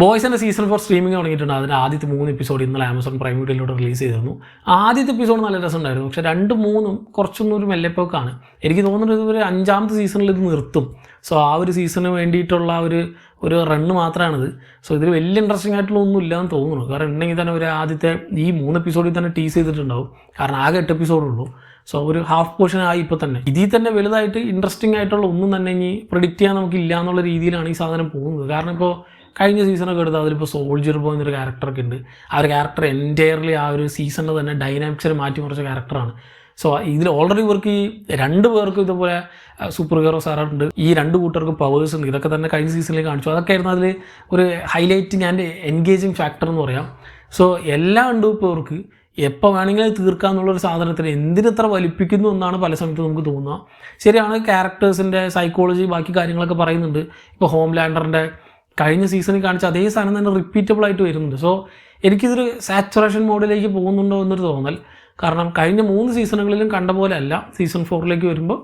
ബോയ്സിൻ്റെ season 4 streaming തുടങ്ങിയിട്ടുണ്ട്. അതിൻ്റെ ആദ്യത്തെ 3 എപ്പിസോഡ് ഇന്നലെ ആമസോൺ പ്രൈം വീഡിയോയിലൂടെ റിലീസ് ചെയ്തിരുന്നു. ആദ്യത്തെ എപ്പിസോഡ് നല്ല രസമുണ്ടായിരുന്നു. പക്ഷേ 2-3 കുറച്ചൊന്നും ഒരു മെല്ലെപ്പോക്കാണ്. എനിക്ക് തോന്നുന്നത് ഒരു 5ാമത്തെ സീസണിൽ ഇത് നിർത്തും. സോ ആ ഒരു സീസണിന് വേണ്ടിയിട്ടുള്ള ഒരു റണ്ണ് മാത്രമാണിത്. സോ ഇതിൽ വലിയ ഇൻട്രസ്റ്റിംഗ് ആയിട്ടുള്ള ഒന്നും ഇല്ലയെന്ന് തോന്നുന്നു. കാരണം ഉണ്ടെങ്കിൽ തന്നെ ഒരു ആദ്യത്തെ ഈ 3 എപ്പിസോഡിൽ തന്നെ ടീസ് ചെയ്തിട്ടുണ്ടാവും. കാരണം ആകെ 8 എപ്പിസോഡുള്ളൂ. സോ ഒരു ഹാഫ് പോർഷൻ ആയി ഇപ്പോൾ തന്നെ. ഇതിൽ തന്നെ വലുതായിട്ട് ഇൻട്രസ്റ്റിംഗ് ആയിട്ടുള്ള ഒന്നും തന്നെ ഇനി പ്രെഡിക്റ്റ് ചെയ്യാൻ നമുക്കില്ല എന്നുള്ള രീതിയിലാണ് ഈ സാധനം പോകുന്നത്. കാരണം ഇപ്പോൾ കഴിഞ്ഞ സീസണൊക്കെ എടുത്ത് അതിലിപ്പോൾ സോൾജിയർ ബോയ് എന്നൊരു ക്യാരക്ടറൊക്കെ ഉണ്ട്. ആ ഒരു ക്യാരക്ടർ എൻറ്റയർലി ആ ഒരു സീസണിൽ തന്നെ ഡൈനാമിക്സിനെ മാറ്റിമറിച്ച ക്യാരക്ടറാണ്. സോ ഇതിൽ ഓൾറെഡി ഇവർക്ക് ഈ 2 പേർക്കും ഇതുപോലെ സൂപ്പർ ഹീറോസ് ആറുണ്ട്. ഈ 2 കൂട്ടർക്ക് പവേഴ്സ് ഉണ്ട്. ഇതൊക്കെ തന്നെ കഴിഞ്ഞ സീസണിൽ കാണിച്ചു. അതൊക്കെ ആയിരുന്നു അതിൽ ഒരു ഹൈലൈറ്റ് ഞാൻ എൻഗേജിങ് ഫാക്ടർ എന്ന് പറയാം. സോ എല്ലാം ഉണ്ട് ഇപ്പോൾ ഇവർക്ക്. എപ്പോൾ വേണമെങ്കിലും തീർക്കാമെന്നുള്ളൊരു സാധനത്തിന് എന്തിനെത്ര വലിപ്പിക്കുന്നു എന്നാണ് പല സമയത്തും നമുക്ക് തോന്നുക. ശരിയാണ്, ക്യാരക്ടേഴ്സിൻ്റെ സൈക്കോളജി ബാക്കി കാര്യങ്ങളൊക്കെ പറയുന്നുണ്ട്. ഇപ്പോൾ ഹോംലാൻഡറിൻ്റെ കഴിഞ്ഞ സീസണിൽ കാണിച്ച അതേ സാധനം തന്നെ റിപ്പീറ്റബിൾ ആയിട്ട് വരുന്നുണ്ട്. സോ എനിക്കിതൊരു സാച്ചുറേഷൻ മോഡിലേക്ക് പോകുന്നുണ്ടോ എന്നൊരു തോന്നൽ. കാരണം കഴിഞ്ഞ 3 സീസണുകളിലും കണ്ട പോലെ അല്ല. സീസൺ 4ലേക്ക് വരുമ്പോൾ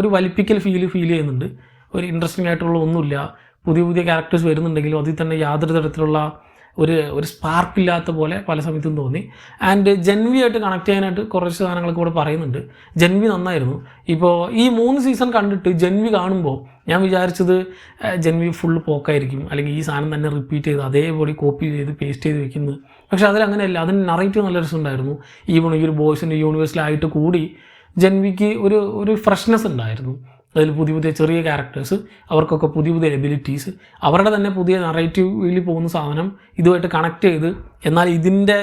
ഒരു വലിപ്പിക്കൽ ഫീൽ ചെയ്യുന്നുണ്ട്. ഒരു ഇൻട്രസ്റ്റിംഗ് ആയിട്ടുള്ള ഒന്നുമില്ല. പുതിയ ക്യാരക്ടേഴ്സ് വരുന്നുണ്ടെങ്കിലും അതിൽ തന്നെ യാതൊരു തരത്തിലുള്ള ഒരു സ്പാർക്കില്ലാത്ത പോലെ പല സമയത്തും തോന്നി. ആൻഡ് ജെൻവി ആയിട്ട് കണക്ട് ചെയ്യാനായിട്ട് കുറച്ച് സാധനങ്ങളൊക്കെ ഇവിടെ പറയുന്നുണ്ട്. ജെൻവി നന്നായിരുന്നു. ഇപ്പോൾ ഈ 3 സീസൺ കണ്ടിട്ട് ജെൻവി കാണുമ്പോൾ ഞാൻ വിചാരിച്ചത് ജെൻവി ഫുൾ പോക്കായിരിക്കും, അല്ലെങ്കിൽ ഈ സാധനം തന്നെ റിപ്പീറ്റ് ചെയ്ത് അതേപോലെ കോപ്പി ചെയ്ത് പേസ്റ്റ് ചെയ്ത് വെക്കുന്നത്. പക്ഷേ അതിലങ്ങനെയല്ല. അതിന് നറേറ്റീവ് നല്ല രസമുണ്ടായിരുന്നു. ഈവൺ ഈ ഒരു ബോയ്സിൻ്റെ യൂണിവേഴ്സിലായിട്ട് കൂടി ജെൻവിക്ക് ഒരു ഫ്രഷ്നെസ് ഉണ്ടായിരുന്നു. അതിൽ പുതിയ ചെറിയ ക്യാരക്ടേഴ്സ്, അവർക്കൊക്കെ പുതിയ എബിലിറ്റീസ്, അവരുടെ തന്നെ പുതിയ നറേറ്റീവിൽ പോകുന്ന സാധനം ഇതുമായിട്ട് കണക്ട് ചെയ്ത് എന്നാൽ ഇതിൻ്റെ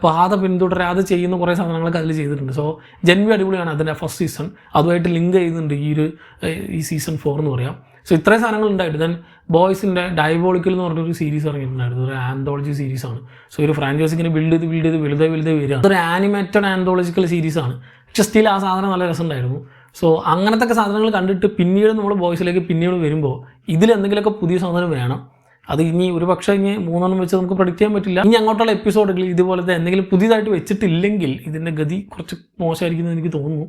പാത പിന്തുടരാതെ ചെയ്യുന്ന കുറേ സാധനങ്ങളൊക്കെ അതിൽ ചെയ്തിട്ടുണ്ട്. സോ ജെൻവി അടിപൊളിയാണ്. അതിൻ്റെ ഫസ്റ്റ് സീസൺ അതുമായിട്ട് ലിങ്ക് ചെയ്യുന്നുണ്ട് ഈ സീസൺ 4 എന്ന് പറയാം. സോ ഇത്രയും സാധനങ്ങൾ ഉണ്ടായിട്ട് ദെൻ ബോയ്സിൻ്റെ ഡയബോളിക്കൽ എന്ന് പറഞ്ഞൊരു സീരീസ് ഇറങ്ങിയിട്ടുണ്ടായിരുന്നു. ഒരു ആന്തോളജി സീരീസാണ്. സോ ഒരു ഫ്രാഞ്ചൈസ് ഇങ്ങനെ ബിൽഡ് ചെയ്ത് വലുതായി വരിക. അതൊരു ആനിമേറ്റഡ് ആന്തോളജിക്കൽ സീരീസാണ്. പക്ഷേ സ്റ്റിൽ ആ സാധനം നല്ല രസമുണ്ടായിരുന്നു. സോ അങ്ങനത്തെ സാധനങ്ങൾ കണ്ടിട്ട് പിന്നീട് നമ്മൾ ബോയ്സിലേക്ക് പിന്നീട് വരുമ്പോൾ ഇതിലെന്തെങ്കിലുമൊക്കെ പുതിയ സാധനം വേണം. അത് ഇനി ഒരു പക്ഷേ ഇനി 3 വെച്ച് നമുക്ക് പ്രഡിക്റ്റ് ചെയ്യാൻ പറ്റില്ല. ഇനി അങ്ങോട്ടുള്ള എപ്പിസോഡുകളിൽ ഇതുപോലത്തെ എന്തെങ്കിലും പുതിയതായിട്ട് വെച്ചിട്ടില്ലെങ്കിൽ ഇതിൻ്റെ ഗതി കുറച്ച് മോശമായിരിക്കുമെന്ന് എനിക്ക് തോന്നുന്നു.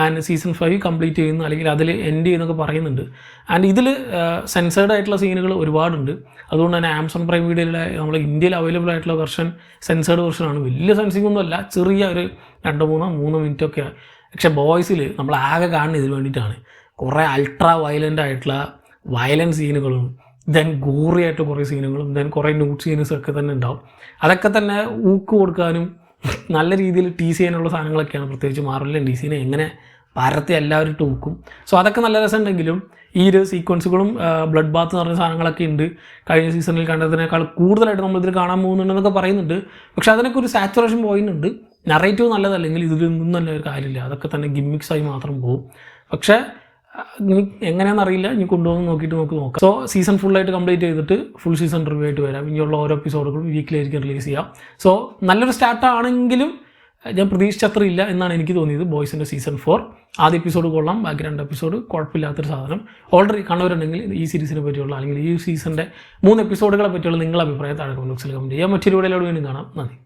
ആൻഡ് സീസൺ 5 കംപ്ലീറ്റ് ചെയ്യുന്നു, അല്ലെങ്കിൽ അതിൽ എൻഡ് ചെയ്യുന്നൊക്കെ പറയുന്നുണ്ട്. ആൻഡ് ഇതിൽ സെൻസേർഡ് ആയിട്ടുള്ള സീനുകൾ ഒരുപാടുണ്ട്. അതുകൊണ്ട് തന്നെ ആമസോൺ പ്രൈം വീഡിയോയിലെ നമ്മൾ ഇന്ത്യയിൽ അവൈലബിൾ ആയിട്ടുള്ള വെർഷൻ സെൻസേർഡ് വെർഷനാണ്. വലിയ സെൻസിങ് ഒന്നുമല്ല, ചെറിയ ഒരു 2-3 മിനിറ്റൊക്കെ. പക്ഷേ ബോയ്സിൽ നമ്മൾ ആകെ കാണുന്നത് ഇതിന് വേണ്ടിയിട്ടാണ്. കുറേ അൾട്രാ വയലൻ്റ് ആയിട്ടുള്ള വയലൻസ് സീനുകളും ദെൻ ഗോറിയായിട്ട് കുറേ സീനുകളും ദെൻ കുറേ ന്യൂഡ് സീൻസൊക്കെ തന്നെ ഉണ്ടാവും. അതൊക്കെ തന്നെ ഊക്ക് കൊടുക്കാനും നല്ല രീതിയിൽ ടീസ് ചെയ്യാനുള്ള സാധനങ്ങളൊക്കെയാണ്. പ്രത്യേകിച്ച് മാർവലിൻ്റെ ഡിസിനെ എങ്ങനെ പരത്തി എല്ലാവരും ടൂക്കും. സോ അതൊക്കെ നല്ല രസമുണ്ടെങ്കിലും ഈ ഒരു സീക്വൻസുകളും ബ്ലഡ് ബാത്ത് എന്ന് പറഞ്ഞ സാധനങ്ങളൊക്കെ ഉണ്ട്. കഴിഞ്ഞ സീസണിൽ കണ്ടതിനേക്കാൾ കൂടുതലായിട്ട് നമ്മളിതിൽ കാണാൻ പോകുന്നുണ്ടെന്നൊക്കെ പറയുന്നുണ്ട്. പക്ഷേ അതിനൊക്കെ ഒരു സാച്ചുറേഷൻ പോയിട്ടുണ്ട്. നറേറ്റീവ് നല്ലതല്ലെങ്കിൽ ഇതിലൊന്നും നല്ല ഒരു കാര്യമില്ല. അതൊക്കെ തന്നെ ഗിമ്മിക്സായി മാത്രം പോകും. പക്ഷേ ഇനി എങ്ങനെയാണെന്നറിയില്ല. ഇനി കൊണ്ടുപോകുന്ന നോക്കിയിട്ട് നോക്കാം. സോ സീസൺ ഫുള്ളായിട്ട് കംപ്ലീറ്റ് ചെയ്തിട്ട് ഫുൾ സീസൺ റിവ്യൂ ആയിട്ട് വരാം. ഇനിയുള്ള ഓരോ എപ്പിസോഡുകളും വീക്കിലി ആയിരിക്കും റിലീസ് ചെയ്യാം. സോ നല്ലൊരു സ്റ്റാർട്ടാണെങ്കിലും ഞാൻ പ്രതീക്ഷിച്ചത്ര ഇല്ല എന്നാണ് എനിക്ക് തോന്നിയത്. ബോയ്സിൻ്റെ സീസൺ 4 ആദ്യ എപ്പിസോഡ് കൊള്ളാം, ബാക്കി 2 എപ്പിസോഡ് കുഴപ്പമില്ലാത്തൊരു സാധനം. ഓൾറെഡി കണ്ടവരുണ്ടെങ്കിൽ ഈ സീരീസിനെ പറ്റിയുള്ള അല്ലെങ്കിൽ ഈ സീസണിൻ്റെ 3 എപ്പിസോഡുകളെ പറ്റിയുള്ള നിങ്ങളുടെ അഭിപ്രായം താഴെ കമന്റ് ബോക്സിൽ കമന്റ് ചെയ്യാം. മറ്റൊരു വീഡിയോയിലൂടെ വീണ്ടും കാണാം. നന്ദി.